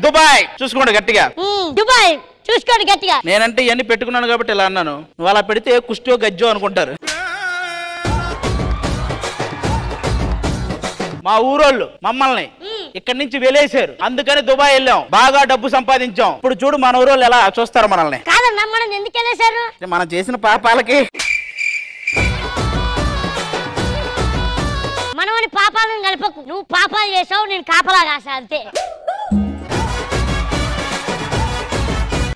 Dubai చూసుకోండి గట్టిగా. Dubai చూసుకోండి గట్టిగా. నేనంటే ఇవన్నీ పెట్టుకున్నాను కాబట్టి ఇలా అన్నాను. నువ్వు అలా పెడితే కుష్టో గజ్జో అనుకుంటారు. మా ఊరోళ్ళు మమ్మల్ని ఇక్కడి నుంచి వెలేశారు, అందుకని దుబాయ్ వెళ్ళాం, బాగా డబ్బు సంపాదించాం. ఇప్పుడు చూడు మన ఊరోళ్ళు ఎలా చూస్తారు మనల్ని. కాదన్నా మనం ఎందుకు వెళ్ళేశారు? మనం చేసిన పాపాలకి. మనమని పాపాలను కలపకు. నువ్వు పాపాలు చేసావు, నేను కాపలా కాసా అంతే.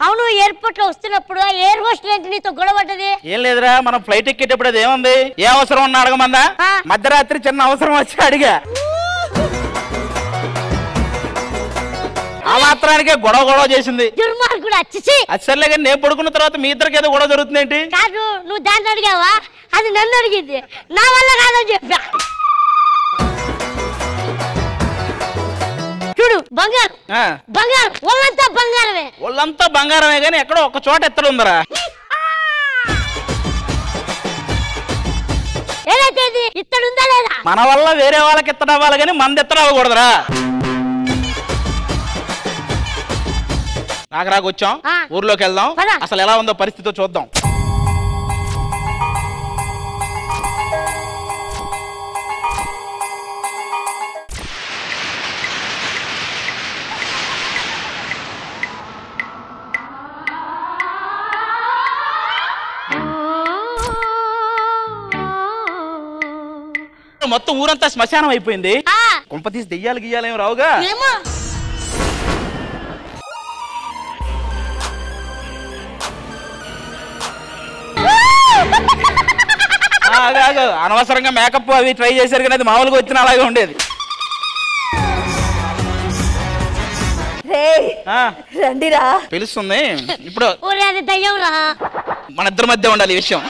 అవును, ఎయిర్పోర్ట్ లో వస్తున్నప్పుడు ఎయిర్ హోస్టల్ ఏంటి నీతో గొడవడ్డది? ఏం లేదురా, మనం ఫ్లైట్ ఎక్కేటప్పుడు అది ఏముంది, ఏ అవసరం ఉన్నా అడగమందా? మధ్యరాత్రి చిన్న అవసరం వచ్చి అడిగా. ఆ మాత్రానికే గొడవ చేసింది. దుర్మార్గుడు అచ్చిచి. అది సర్లే కానీ నేను పడుకున్న తర్వాత మీ ఇద్దరికి ఏదో గొడవ జరుగుతుంది ఏంటి? కాదు, నువ్వు దాన్ని అడిగావా? అది నన్ను అడిగింది, నా వల్ల కాదని చెప్పా. చూడు బంగారం బంగారం, ఒళ్ళంతా బంగారమే. ఒళ్ళంతా బంగారమే కానీ ఎక్కడో ఒక చోట ఎత్తడు ఉందరా. ఏదైతే ఇత్తడుందా లేదా? మన వల్ల వేరే వాళ్ళకి ఎత్తడవ్వాలి కానీ మంది ఎత్తడవ్వకూడదురా. రాకొచ్చాం, ఊర్లోకి వెళ్దాం, అసలు ఎలా ఉందో పరిస్థితితో చూద్దాం. మొత్తం ఊరంతా శ్మశానం అయిపోయింది. కొంపతీసి దెయ్యాలు గియ్యాలేం రావుగా? అనవసరంగా మేకప్ అవి ట్రై చేశారు కానీ అది మామూలుగా వచ్చిన అలాగే ఉండేది. రండిరా పిలుస్తుంది. ఇప్పుడు దయ్యం రా, మన ఇద్దరి మధ్య ఉండాలి ఈ విషయం.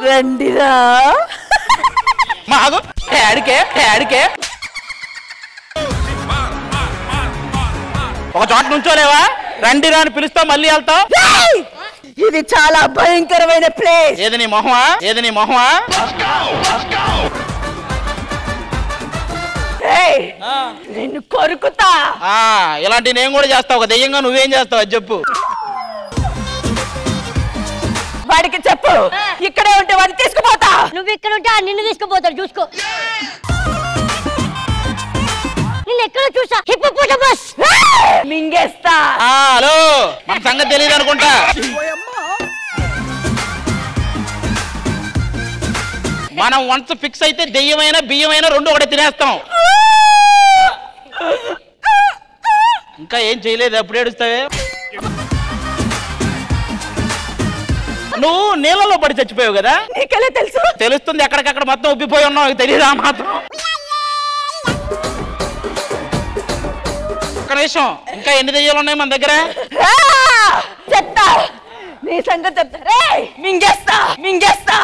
రండిరా మాకు ఏడికే ఒక చోట నుంచోలేవా? రండిరా అని పిలుస్తావు, మళ్ళీ వెళ్తావు. ఇది చాలా భయంకరమైన ప్లేస్. ఏది నీ మొహమా? నిన్ను కొరుకుతా. ఇలాంటి నేను కూడా చేస్తావు. ఒక దెయ్యంగా నువ్వేం చేస్తావు అది చెప్పు. వాడికి చెప్పు, ఇక్కడే ఉంటే వాడిని తీసుకుపోతా. నువ్వు ఇక్కడ ఉంటే నిన్ను తీసుకుపోతాడు, చూసుకో. నిన్ను ఎక్కడ చూసా? హిప్పోపోటమస్ మింగేస్తా. హలో, మన సంగతి తెలియదు అనుకుంటా. మనం వన్స్ ఫిక్స్ అయితే దెయ్యమైన బియ్యమైన రెండు ఒకటే తినేస్తాం. ఇంకా ఏం చేయలేదు, అప్పుడు ఏడుస్తావే. నువ్వు నీళ్ళలో పడి చచ్చిపోయావు కదా? నీకెలా తెలుసు? తెలుస్తుంది, ఎక్కడికక్కడ మొత్తం ఉబ్బిపోయి ఉన్నావు, తెలియదా మాత్రం. ఒక్క నిమిషం, ఇంకా ఎన్ని దెయ్యాలు ఉన్నాయి మన దగ్గర? చెప్తా, నీ సంగతి చెప్తా. మింగేస్తా.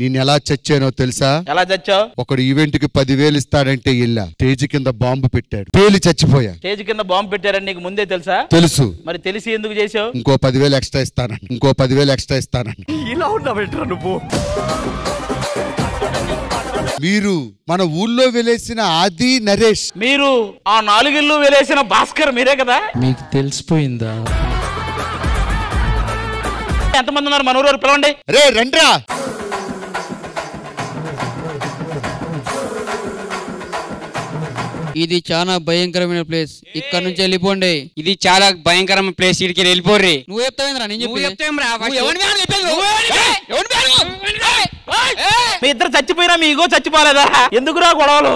నేను ఎలా చచ్చానో తెలుసా? ఎలా చచ్చావు? ఒకడు ఈవెంట్ కి 10,000 ఇస్తాడంటే ఇల్లా స్టేజ్ కింద బాంబు పెట్టాడు, పేలి చచ్చిపోయా. స్టేజ్ కింద బాంబు పెట్టారని నీకు ముందే తెలుసా? తెలుసు. మరి తెలిసి ఎందుకు చేసావు? ఇంకో 10,000 ఎక్స్ట్రా ఇస్తానని. ఇలా ఉన్నావేంట్రా నువ్వు? మీరు మన ఊళ్ళో వెలేసిన ఆది నరేష్, మీరు ఆ 4 ఇళ్ళు వెలేసిన భాస్కర్ మీరే కదా? మీకు తెలిసిపోయిందా? ఎంతమంది ఉన్నారు మన ఊరు? పిలవండి. రే రండ్రా. ఇది చాలా భయంకరమైన ప్లేస్, ఇక్కడ నుంచి వెళ్ళిపోండి. ఇది చాలా భయంకరమైన ప్లేస్, ఇక్కడికి వెళ్ళిపోర్రి. నువ్వు చెప్తావేంద్రా? నేను మీ ఇద్దరు చచ్చిపోయినా మీ ఇగో చచ్చిపోలేదా? ఎందుకురా గొడవలు?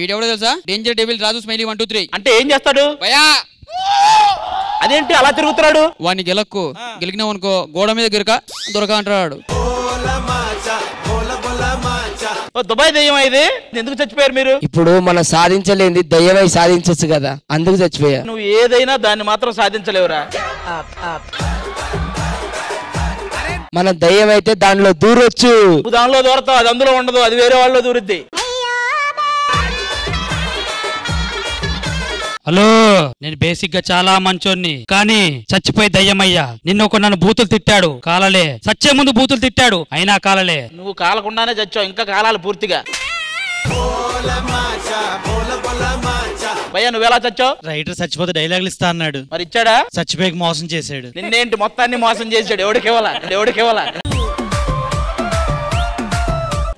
ఈడెవడో తెలుసా? డేంజర్ డెవిల్ రాజు స్మైలీ 1 2 3. అంటే ఏం చేస్తాడు భయ్యా? అదేంటి అలా తిరుగుతున్నాడు? వాడిని గెలక్కు, గెలికినావు అనుకో గోడ మీద గిరక దొరక అంటాడు. దుబాయ్ దెయ్యం ఇది. ఎందుకు చచ్చిపోయారు మీరు? ఇప్పుడు మనం సాధించలేంది దయ్యమై సాధించచ్చు కదా, అందుకు చచ్చిపోయా. నువ్వు ఏదైనా దాన్ని మాత్రం సాధించలేవురా. మన దయ్యం అయితే దానిలో దూరొచ్చు. నువ్వు దానిలో దూరతావు, అది అందులో ఉండదు, అది వేరే వాళ్ళలో దూరుద్ది. హలో, నేను బేసిక్ గా చాలా మంచోన్ని, కానీ చచ్చిపోయి దయ్యమయ్యా. నిన్న ఒక నన్ను బూతులు తిట్టాడు, కాలలే. చచ్చే ముందు బూతులు తిట్టాడు, అయినా కాలలే. నువ్వు కాలకుండానే చచ్చావు, ఇంకా కాలాలి పూర్తిగా. భయ్యా నువ్వు ఎలా చచ్చావు? రైటర్ చచ్చిపోతే డైలాగులు ఇస్తా అన్నాడు, మరి ఇచ్చాడా? చచ్చిపోయి మోసం చేశాడు. నిన్నేంటి మొత్తాన్ని మోసం చేశాడు? ఎవడికివ్వాలా?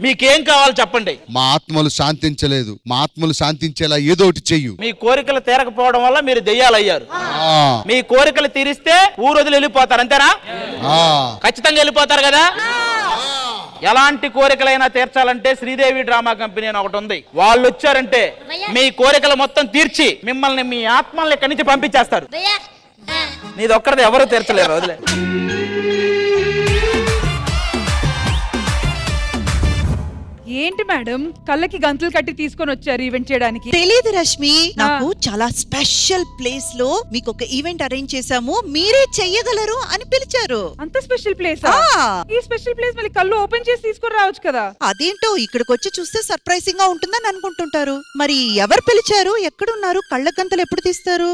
మీకేం కావాలి చెప్పండి. మా ఆత్మలు శాంతించలేదు, మా ఆత్మలు శాంతించేలా ఏదో ఒకటి చెయ్యు. మీ కోరికలు తీరకపోవడం వల్ల మీరు దెయ్యాలయ్యారు. మీ కోరికలు తీరిస్తే ఊరు వదిలి వెళ్ళిపోతారు, అంతేనా? ఖచ్చితంగా వెళ్ళిపోతారు కదా. ఎలాంటి కోరికలైనా తీర్చాలంటే శ్రీదేవి డ్రామా కంపెనీ అని ఒకటి ఉంది. వాళ్ళు వచ్చారంటే మీ కోరికలు మొత్తం తీర్చి మిమ్మల్ని, మీ ఆత్మల్ని ఇక్కడి నుంచి పంపించేస్తారు. నీది ఒక్కరిది ఎవరు తీర్చలేరు, వదిలే. ఏంటి మేడం కళ్ళకి గంతులు కట్టి తీసుకొని వచ్చారు ఈవెంట్ చేయడానికి? తెలియదు రష్మి, నాకు చాలా స్పెషల్ ప్లేస్ లో మీకు ఒక ఈవెంట్ అరేంజ్ చేసాము, మీరే చెయ్యగలరు అని పిలిచారు. అంత స్పెషల్ ప్లేస్? ఈ స్పెషల్ ప్లేస్ మళ్ళీ కళ్ళు ఓపెన్ చేసి తీసుకొని రావచ్చు కదా. అదేంటో ఇక్కడికి వచ్చి చూస్తే సర్ప్రైజింగ్ గా ఉంటుందని అనుకుంటుంటారు. మరి ఎవరు పిలిచారు, ఎక్కడున్నారు, కళ్ళ గంతలు ఎప్పుడు తీస్తారు?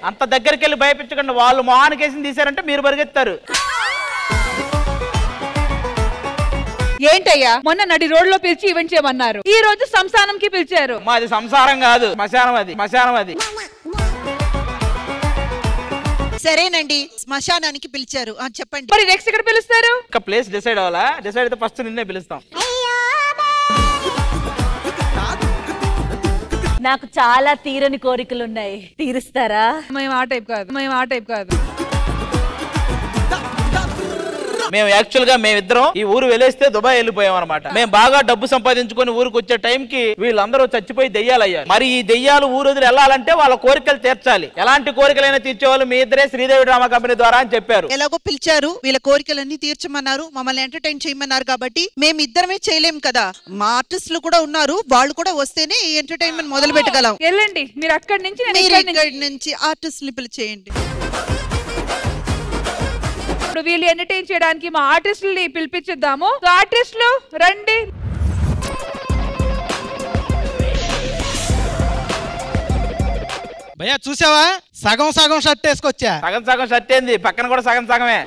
అంత దగ్గరికి వెళ్ళి భయపించకండి. వాళ్ళు మొహానికేసి తీశారంటే మీరు పరిగెత్తారు. ఏంటయ్యా మొన్న నడి రోడ్ లో పిలిచి ఈవెంట్ చేయమన్నారు, ఈ రోజు సంసానంకి పిలిచారు. మాది సంసారం కాదు, శ్మశానం అది. సరేనండి, శ్మశానానికి పిలిచారు చెప్పండి. మరి నెక్స్ట్ ఎక్కడ పిలుస్తారు? ఒక ప్లేస్ డిసైడ్ అవ్వాలా? డిసైడ్ అయితే ఫస్ట్ నిన్నే పిలుస్తాం. నాకు చాలా తీరని కోరికలున్నాయి, తీరుస్తారా? మేము ఆ టైప్ కాదు. మేము యాక్చువల్ గా మేమిద్దరం ఈ ఊరు వెళ్ళేస్తే దుబాయ్ వెళ్ళిపోయాం అనమాట. మేము బాగా డబ్బు సంపాదించుకొని ఊరికి వచ్చే టైంకి వీళ్ళందరూ చచ్చిపోయి దెయ్యాలయ్యారు. మరి ఈ దెయ్యాలు ఊరు వదిలి వెళ్ళాలంటే వాళ్ళ కోరికలు తీర్చాలి. ఎలాంటి కోరికలైనా తీర్చేవాళ్ళు మీ ఇద్దరే శ్రీదేవి డ్రామా కంపెనీ ద్వారా అని చెప్పారు. ఎలాగో పిలిచారు, వీళ్ళ కోరికలన్నీ తీర్చమన్నారు, మమ్మల్ని ఎంటర్టైన్ చేయమన్నారు. కాబట్టి మేము ఇద్దరమే చేయలేం కదా, మా ఆర్టిస్టులు కూడా ఉన్నారు, వాళ్ళు కూడా వస్తేనే ఈ ఎంటర్టైన్మెంట్ మొదలు పెట్టగలం. వెళ్ళండి మీరు అక్కడి నుంచి, ఇక్కడి నుంచి ఆర్టిస్టులు పిలిచేయండి. వీళ్ళు ఎంటర్టైన్ చేయడానికి మా ఆర్టిస్టుల్ని పిలిపించిద్దాము. ఆర్టిస్టులు రండి. భయ్యా చూసావా, సగం షర్ట్ వేసుకొచ్చా. సగం షర్ట్ ఏంది, పక్కన కూడా సగమే.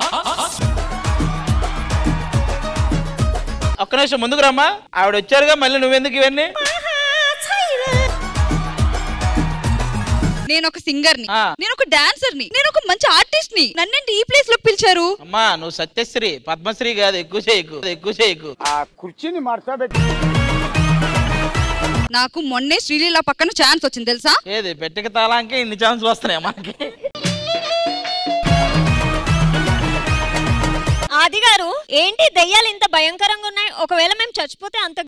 ఒక్క నిమిషం ముందుకు రమ్మా. ఆవిడ వచ్చారుగా, మళ్ళీ నువ్వెందుకు ఇవన్నీ? నేను ఒక సింగర్ ని, నేను ఒక డాన్సర్ ని, నేను ఒక మంచి ఆర్టిస్ట్ ని, నన్నేంటి ఈ ప్లేస్ లో పిలిచారు? అమ్మా నువ్వు సత్యశ్రీ, పద్మశ్రీ కాదు. ఎక్కువ చేయకు. ఆ కుర్చీని మార్చబెట్టి. నాకు మొన్నే శ్రీలీల పక్కన ఛాన్స్ వచ్చింది తెలుసా? ఏది పెట్టక తాళానికి ఇన్ని ఛాన్సులు వస్తున్నాయి మనకి. ఆది గారు ఏంటి దెయ్యాలు ఇంత భయంకరంగా ఉన్నాయి? ఒకవేళ మేము చచ్చిపోతే అంత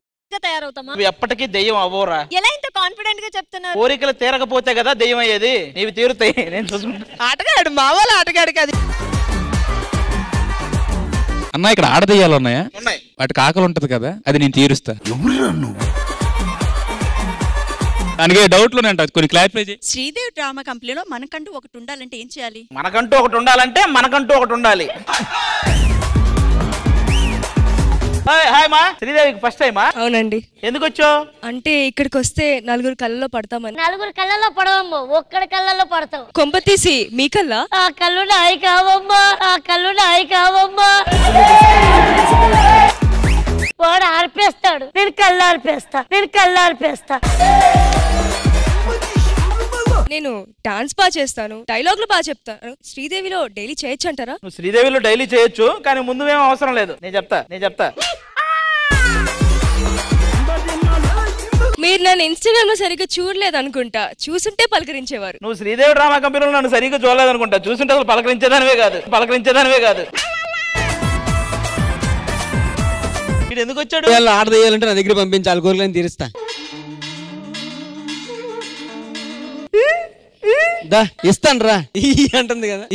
తయారవుతామా? ఎప్పటికీ దెయ్యం అవ్వరా? ఎలా ఇంత కాన్ఫిడెంట్ గా చెప్తున్నారు? కోరికలు తీరకపోతే కదా దెయ్యం అయ్యేది. నీవి తీరుతాయి, నేను చూసుకుంటా. ఆటగాడు మా వాళ్ళ ఆటగాడు కాదు. అన్న ఇక్కడ ఆడదెయ్యాలు ఉన్నాయా? ఉన్నాయి. వాటికి ఆకలి ఉంటది కదా, అది నేను తీరుస్తా. దానికి డౌట్లు కొన్ని క్లారిఫై చేయి. శ్రీదేవి డ్రామా కంపెనీలో మనకంటూ ఒకటి ఉండాలంటే ఏం చేయాలి? మనకంటూ ఒకటి ఉండాలి. హాయ్ మా శ్రీదేవికి ఫస్ట్ టైమా? అవునండి. ఎందుకు వచ్చావు? అంటే ఇక్కడికి వస్తే నలుగురు కళ్ళలో పడతామని. నలుగురు కళ్ళలో పడవమ్మ, ఒక్కడి కళ్ళలో పడతావు. కొంప తీసి మీ కళ్ళ? ఆ కళ్ళు నాయి కావమ్మా, వాడు ఆర్పేస్తాడు, నేను కళ్ళు ఆర్పేస్తా. నేను డాన్స్ బాగా చేస్తాను, డైలాగులు బాగా చెప్తాను. శ్రీదేవిలో డైలీ చేయొచ్చు అంటారా? నువ్వు శ్రీదేవిలో డైలీ చేయొచ్చు, కానీ ముందు ఏం అవసరం లేదు. నేను చెప్తా. మీరు నన్ను ఇన్స్టాగ్రామ్ లో సరిగ్గా చూడలేదు అనుకుంటా, చూసుంటే పలకరించేవారు. నువ్వు శ్రీదేవి డ్రామా కంపెనీలో నన్ను సరిగ్గా చూడలేదు అనుకుంటా, చూసుంటే అసలు పలకరించేదానివే కాదు. ఎందుకు వచ్చాడు? ఆడదేయాలంటే నా దగ్గర పంపించాలి, కోరికలను తీరుస్తా. దా ఇస్తాను రా అంటుంది కదా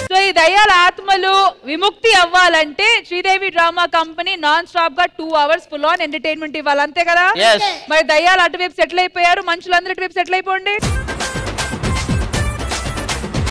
సో ఈ దయ్యాల ఆత్మలు విముక్తి అవ్వాలంటే Sridevi drama company non stop గా 2 hours ఫుల్ ఆన్ ఎంటర్టైన్మెంట్ ఇవ్వాలి, అంతే కదా? మరి దయ్యాలు అటువైపు సెటిల్ అయిపోయారు, మనుషులందరూ ఇటువైపు సెటిల్ అయిపోండి.